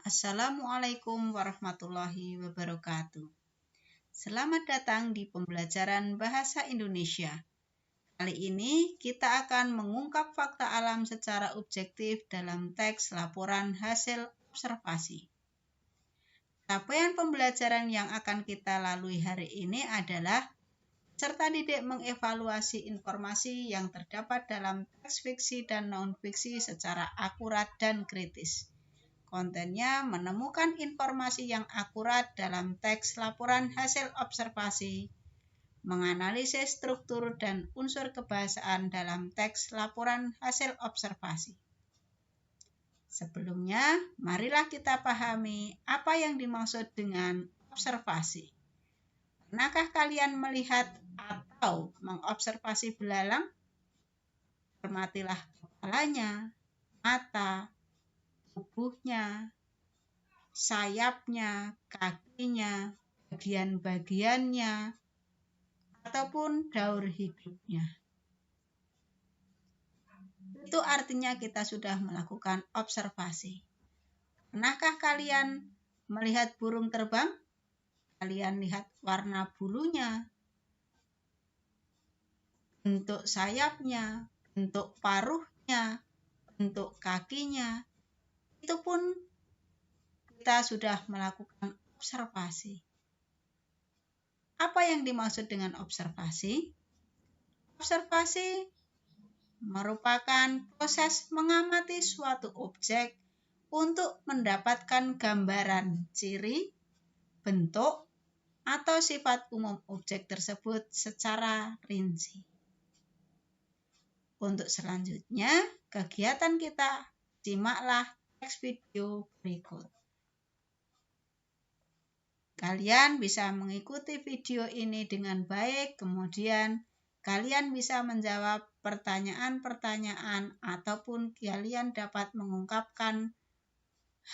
Assalamualaikum warahmatullahi wabarakatuh. Selamat datang di pembelajaran Bahasa Indonesia. Kali ini kita akan mengungkap fakta alam secara objektif dalam teks laporan hasil observasi. Capaian pembelajaran yang akan kita lalui hari ini adalah peserta didik mengevaluasi informasi yang terdapat dalam teks fiksi dan non-fiksi secara akurat dan kritis. Kontennya menemukan informasi yang akurat dalam teks laporan hasil observasi, menganalisis struktur dan unsur kebahasaan dalam teks laporan hasil observasi. Sebelumnya, marilah kita pahami apa yang dimaksud dengan observasi. Pernahkah kalian melihat atau mengobservasi belalang? Cermatilah kepalanya, mata, tubuhnya, sayapnya, kakinya, bagian-bagiannya, ataupun daur hidupnya. Itu artinya kita sudah melakukan observasi. Pernahkah kalian melihat burung terbang? Kalian lihat warna bulunya, bentuk sayapnya, bentuk paruhnya, bentuk kakinya. Itu pun kita sudah melakukan observasi. Apa yang dimaksud dengan observasi? Observasi merupakan proses mengamati suatu objek untuk mendapatkan gambaran ciri, bentuk, atau sifat umum objek tersebut secara rinci. Untuk selanjutnya, kegiatan kita simaklah teks video berikut. Kalian bisa mengikuti video ini dengan baik, kemudian kalian bisa menjawab pertanyaan-pertanyaan ataupun kalian dapat mengungkapkan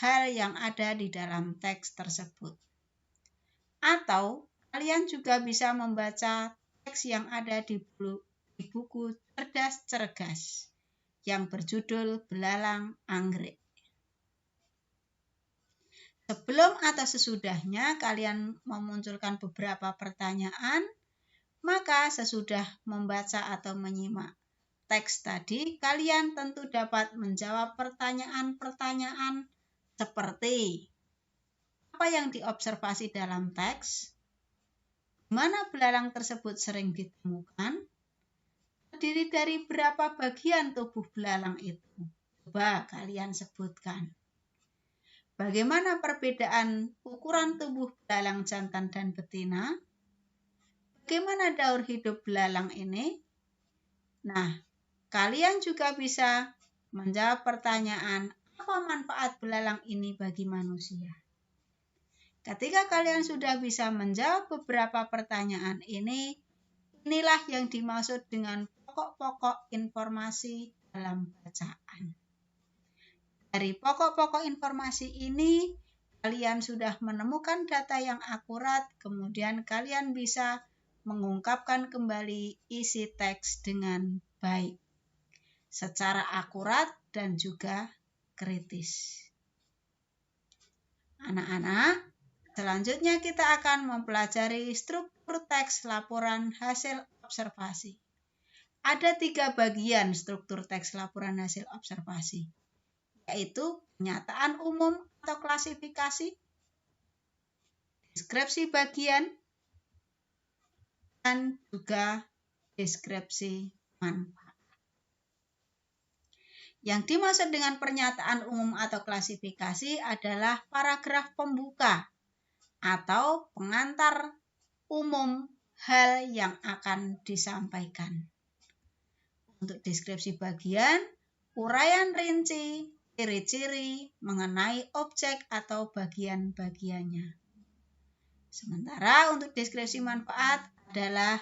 hal yang ada di dalam teks tersebut. Atau kalian juga bisa membaca teks yang ada di buku Cerdas Cergas yang berjudul Belalang Anggrek. Sebelum atau sesudahnya kalian memunculkan beberapa pertanyaan, maka sesudah membaca atau menyimak teks tadi, kalian tentu dapat menjawab pertanyaan-pertanyaan seperti apa yang diobservasi dalam teks, mana belalang tersebut sering ditemukan, terdiri dari berapa bagian tubuh belalang itu. Coba kalian sebutkan. Bagaimana perbedaan ukuran tubuh belalang jantan dan betina? Bagaimana daur hidup belalang ini? Nah, kalian juga bisa menjawab pertanyaan, apa manfaat belalang ini bagi manusia? Ketika kalian sudah bisa menjawab beberapa pertanyaan ini, inilah yang dimaksud dengan pokok-pokok informasi dalam bacaan. Dari pokok-pokok informasi ini, kalian sudah menemukan data yang akurat, kemudian kalian bisa mengungkapkan kembali isi teks dengan baik, secara akurat dan juga kritis. Anak-anak, selanjutnya kita akan mempelajari struktur teks laporan hasil observasi. Ada 3 bagian struktur teks laporan hasil observasi, yaitu pernyataan umum atau klasifikasi, deskripsi bagian, dan juga deskripsi manfaat. Yang dimaksud dengan pernyataan umum atau klasifikasi adalah paragraf pembuka atau pengantar umum hal yang akan disampaikan. Untuk deskripsi bagian, uraian rinci, ciri-ciri mengenai objek atau bagian-bagiannya. Sementara untuk deskripsi manfaat adalah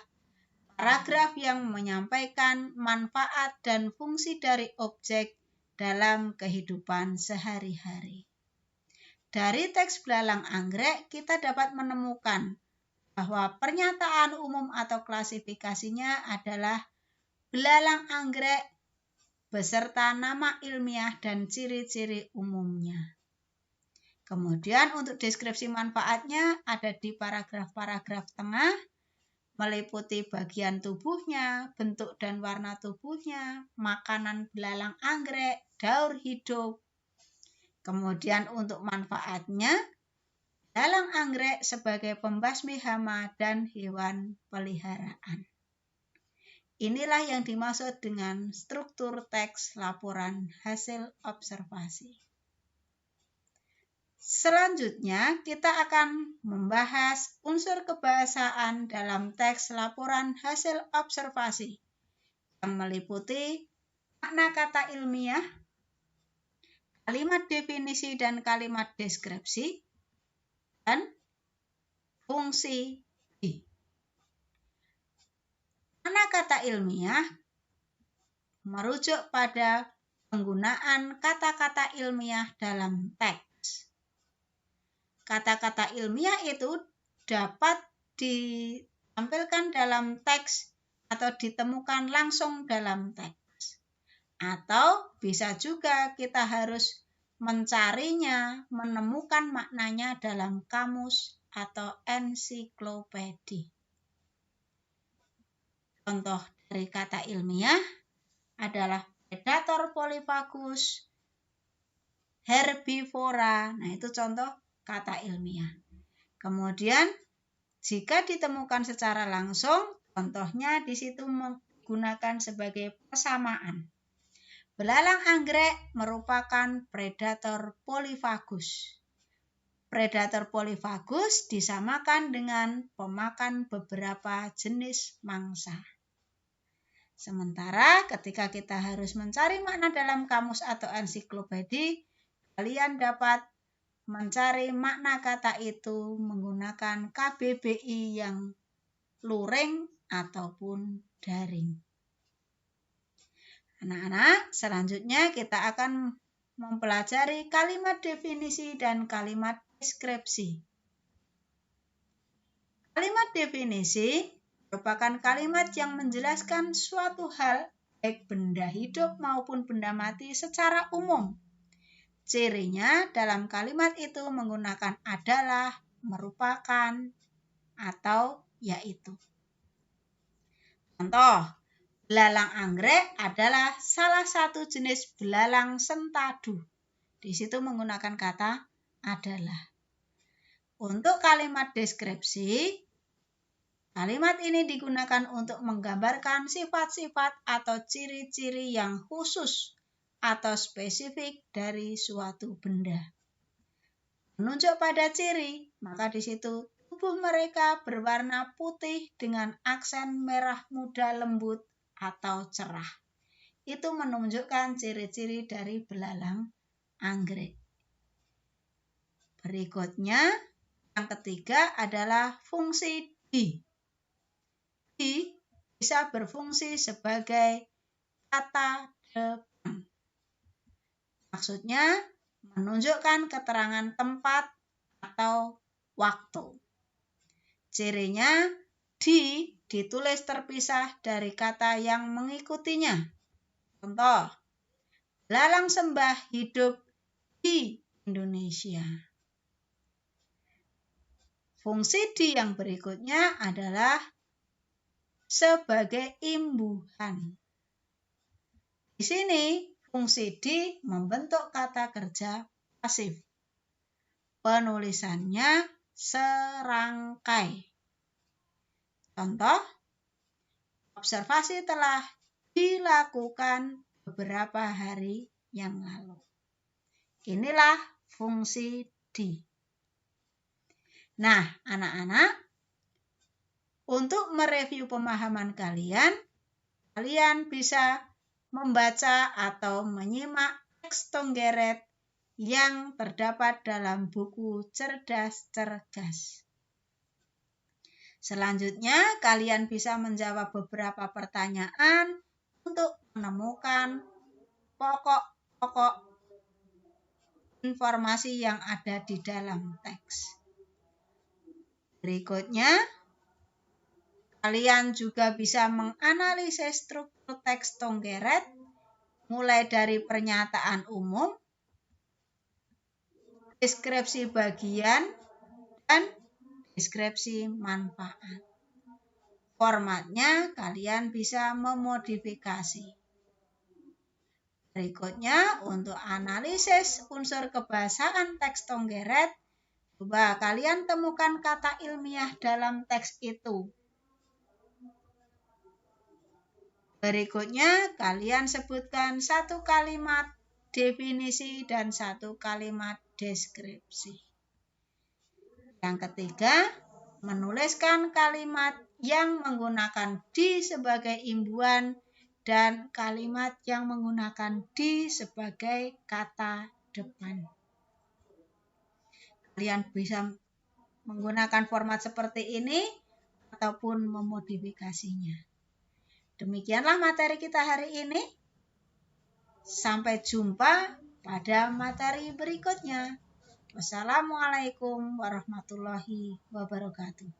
paragraf yang menyampaikan manfaat dan fungsi dari objek dalam kehidupan sehari-hari. Dari teks Belalang Anggrek kita dapat menemukan bahwa pernyataan umum atau klasifikasinya adalah belalang anggrek beserta nama ilmiah dan ciri-ciri umumnya. Kemudian untuk deskripsi manfaatnya ada di paragraf-paragraf tengah, meliputi bagian tubuhnya, bentuk dan warna tubuhnya, makanan belalang anggrek, daur hidup. Kemudian untuk manfaatnya, belalang anggrek sebagai pembasmi hama dan hewan peliharaan. Inilah yang dimaksud dengan struktur teks laporan hasil observasi. Selanjutnya, kita akan membahas unsur kebahasaan dalam teks laporan hasil observasi yang meliputi makna kata ilmiah, kalimat definisi dan kalimat deskripsi, dan fungsi D. Makna kata ilmiah merujuk pada penggunaan kata-kata ilmiah dalam teks. Kata-kata ilmiah itu dapat ditampilkan dalam teks atau ditemukan langsung dalam teks. Atau bisa juga kita harus mencarinya, menemukan maknanya dalam kamus atau ensiklopedia. Contoh dari kata ilmiah adalah predator polyphagus, herbivora. Nah, itu contoh kata ilmiah. Kemudian, jika ditemukan secara langsung, contohnya di situ menggunakan sebagai persamaan. Belalang anggrek merupakan predator polyphagus. Predator polyphagus disamakan dengan pemakan beberapa jenis mangsa. Sementara ketika kita harus mencari makna dalam kamus atau ensiklopedia, kalian dapat mencari makna kata itu menggunakan KBBI yang luring ataupun daring. Anak-anak, selanjutnya kita akan mempelajari kalimat definisi dan kalimat deskripsi. Kalimat definisi merupakan kalimat yang menjelaskan suatu hal, baik benda hidup maupun benda mati secara umum. Cirinya dalam kalimat itu menggunakan adalah, merupakan, atau yaitu. Contoh, belalang anggrek adalah salah satu jenis belalang sentadu. Di situ menggunakan kata adalah. Untuk kalimat deskripsi, kalimat ini digunakan untuk menggambarkan sifat-sifat atau ciri-ciri yang khusus atau spesifik dari suatu benda. Menunjuk pada ciri, maka di situ tubuh mereka berwarna putih dengan aksen merah muda lembut atau cerah. Itu menunjukkan ciri-ciri dari belalang anggrek. Berikutnya, yang ketiga adalah fungsi D. D bisa berfungsi sebagai kata depan. Maksudnya menunjukkan keterangan tempat atau waktu. Cirinya D ditulis terpisah dari kata yang mengikutinya. Contoh, belalang sembah hidup di Indonesia. Fungsi D yang berikutnya adalah sebagai imbuhan. Di sini fungsi D membentuk kata kerja pasif. Penulisannya serangkai. Contoh, observasi telah dilakukan beberapa hari yang lalu. Inilah fungsi D. Nah, anak-anak, untuk mereview pemahaman kalian bisa membaca atau menyimak teks Tonggeret yang terdapat dalam buku Cerdas Cergas. Selanjutnya, kalian bisa menjawab beberapa pertanyaan untuk menemukan pokok-pokok informasi yang ada di dalam teks. Berikutnya, kalian juga bisa menganalisis struktur teks Tonggeret mulai dari pernyataan umum, deskripsi bagian, dan deskripsi manfaat. Formatnya kalian bisa memodifikasi. Berikutnya untuk analisis unsur kebahasaan teks Tonggeret, coba kalian temukan kata ilmiah dalam teks itu. Berikutnya kalian sebutkan satu kalimat definisi dan satu kalimat deskripsi. Yang ketiga, menuliskan kalimat yang menggunakan di sebagai imbuhan dan kalimat yang menggunakan di sebagai kata depan. Kalian bisa menggunakan format seperti ini ataupun memodifikasinya. Demikianlah materi kita hari ini. Sampai jumpa pada materi berikutnya. Wassalamualaikum warahmatullahi wabarakatuh.